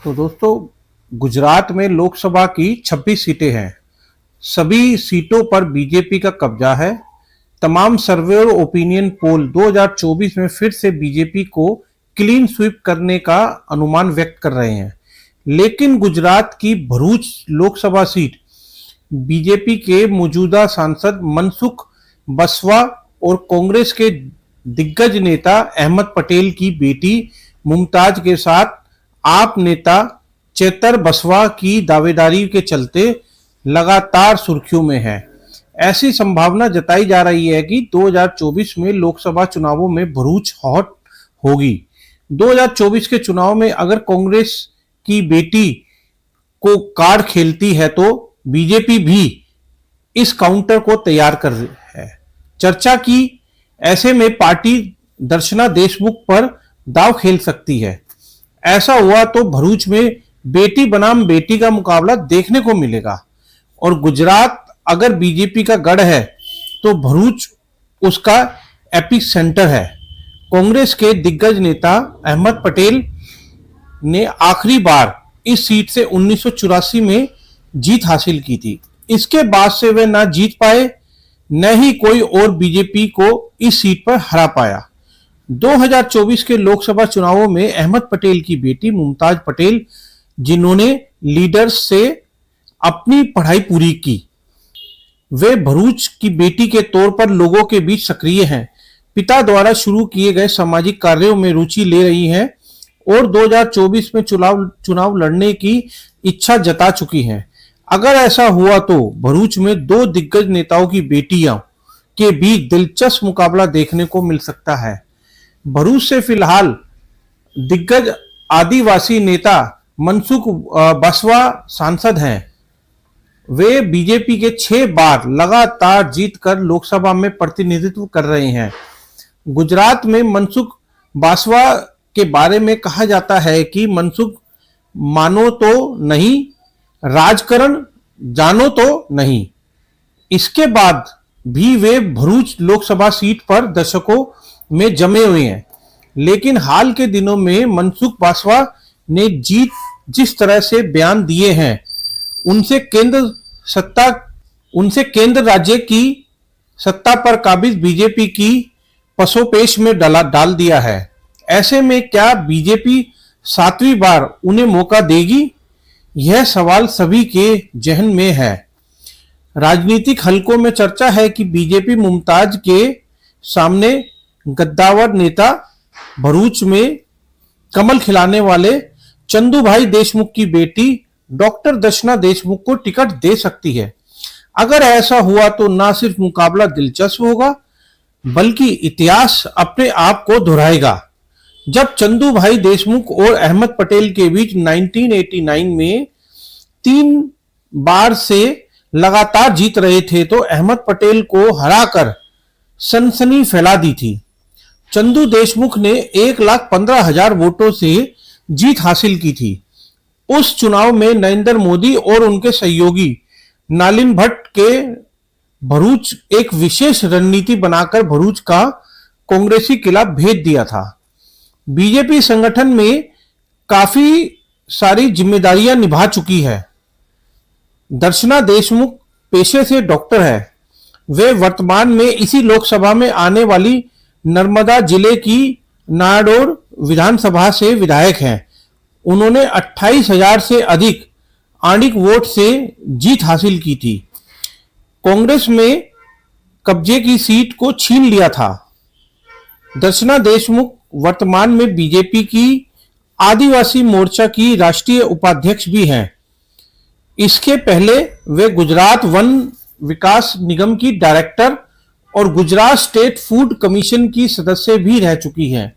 तो दोस्तों, गुजरात में लोकसभा की 26 सीटें हैं। सभी सीटों पर बीजेपी का कब्जा है। तमाम सर्वे और ओपिनियन पोल 2024 में फिर से बीजेपी को क्लीन स्वीप करने का अनुमान व्यक्त कर रहे हैं। लेकिन गुजरात की भरूच लोकसभा सीट बीजेपी के मौजूदा सांसद मनसुख बसवा और कांग्रेस के दिग्गज नेता अहमद पटेल की बेटी मुमताज के साथ आप नेता चेतर बसवा की दावेदारी के चलते लगातार सुर्खियों में है। ऐसी संभावना जताई जा रही है कि 2024 में लोकसभा चुनावों में भरूच हॉट होगी। 2024 के चुनाव में अगर कांग्रेस की बेटी को कार्ड खेलती है तो बीजेपी भी इस काउंटर को तैयार कर है चर्चा की। ऐसे में पार्टी दर्शना देशमुख पर दांव खेल सकती है। ऐसा हुआ तो भरूच में बेटी बनाम बेटी का मुकाबला देखने को मिलेगा और गुजरात अगर बीजेपी का गढ़ है तो भरूच उसका एपिक सेंटर है। कांग्रेस के दिग्गज नेता अहमद पटेल ने आखिरी बार इस सीट से 1984 में जीत हासिल की थी। इसके बाद से वे ना जीत पाए, न ही कोई और बीजेपी को इस सीट पर हरा पाया। 2024 के लोकसभा चुनावों में अहमद पटेल की बेटी मुमताज पटेल, जिन्होंने लीडर्स से अपनी पढ़ाई पूरी की, वे भरूच की बेटी के तौर पर लोगों के बीच सक्रिय हैं। पिता द्वारा शुरू किए गए सामाजिक कार्यों में रुचि ले रही हैं और 2024 में चुनाव लड़ने की इच्छा जता चुकी हैं। अगर ऐसा हुआ तो भरूच में दो दिग्गज नेताओं की बेटियों के बीच दिलचस्प मुकाबला देखने को मिल सकता है। भरूच से फिलहाल दिग्गज आदिवासी नेता मनसुख बसवा सांसद हैं। वे बीजेपी के 6 बार लगातार जीतकर लोकसभा में प्रतिनिधित्व कर रहे हैं। गुजरात में मनसुख बसवा के बारे में कहा जाता है कि मनसुख मानो तो नहीं, राजकारण जानो तो नहीं। इसके बाद भी वे भरूच लोकसभा सीट पर दशकों में जमे हुए हैं। लेकिन हाल के दिनों में मनसुख बसवा ने जिस तरह से बयान दिए हैं, उनसे केंद्र राज्य की सत्ता पर काबिज बीजेपी की पसोपेश में डाल दिया है। ऐसे में क्या बीजेपी 7वीं बार उन्हें मौका देगी? यह सवाल सभी के जहन में है। राजनीतिक हलकों में चर्चा है कि बीजेपी मुमताज के सामने गद्दावर नेता भरूच में कमल खिलाने वाले चंदूभाई देशमुख की बेटी डॉक्टर दर्शना देशमुख को टिकट दे सकती है। अगर ऐसा हुआ तो न सिर्फ मुकाबला दिलचस्प होगा बल्कि इतिहास अपने आप को दोहराएगा। जब चंदूभाई देशमुख और अहमद पटेल के बीच 1989 में 3 बार से लगातार जीत रहे थे तो अहमद पटेल को हराकर सनसनी फैला दी थी। चंदू देशमुख ने 1,15,000 वोटों से जीत हासिल की थी। उस चुनाव में नरेंद्र मोदी और उनके सहयोगी नालिन भट्ट के भरूच एक विशेष रणनीति बनाकर भरूच का कांग्रेसी किला भेज दिया था। बीजेपी संगठन में काफी सारी जिम्मेदारियां निभा चुकी है। दर्शना देशमुख पेशे से डॉक्टर है। वे वर्तमान में इसी लोकसभा में आने वाली नर्मदा जिले की नाडोर विधानसभा से विधायक हैं। उन्होंने 28,000 से अधिक आणिक वोट से जीत हासिल की थी। कांग्रेस में कब्जे की सीट को छीन लिया था। दर्शना देशमुख वर्तमान में बीजेपी की आदिवासी मोर्चा की राष्ट्रीय उपाध्यक्ष भी हैं। इसके पहले वे गुजरात वन विकास निगम की डायरेक्टर और गुजरात स्टेट फूड कमीशन की सदस्य भी रह चुकी हैं।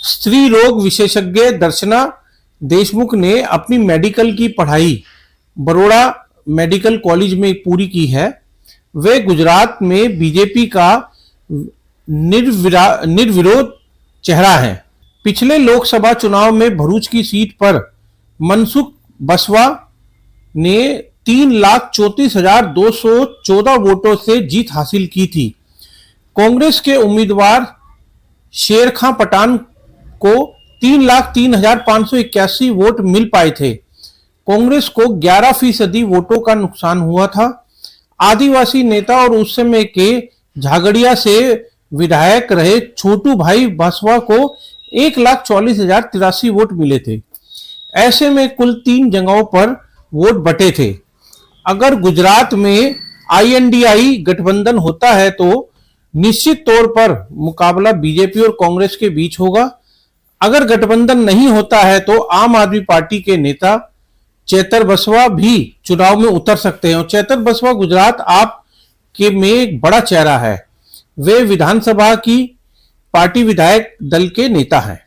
स्त्री रोग विशेषज्ञ दर्शना देशमुख ने अपनी मेडिकल की पढ़ाई बड़ौदा मेडिकल कॉलेज में पूरी की है। वे गुजरात में बीजेपी का निर्विरोध चेहरा है। पिछले लोकसभा चुनाव में भरूच की सीट पर मनसुख बसवा ने 3,34,214 वोटों से जीत हासिल की थी। कांग्रेस के उम्मीदवार शेर खां पठान को 3,03,581 वोट मिल पाए थे। कांग्रेस को 11% वोटों का नुकसान हुआ था। आदिवासी नेता और उस समय के झागड़िया से विधायक रहे छोटू भाई बसवा को 1,44,083 वोट मिले थे। ऐसे में कुल 3 जगहों पर वोट बटे थे। अगर गुजरात में INDI गठबंधन होता है तो निश्चित तौर पर मुकाबला बीजेपी और कांग्रेस के बीच होगा। अगर गठबंधन नहीं होता है तो आम आदमी पार्टी के नेता चेतर बसवा भी चुनाव में उतर सकते हैं। और चेतर बसवा गुजरात आप के में एक बड़ा चेहरा है। वे विधानसभा की पार्टी विधायक दल के नेता हैं।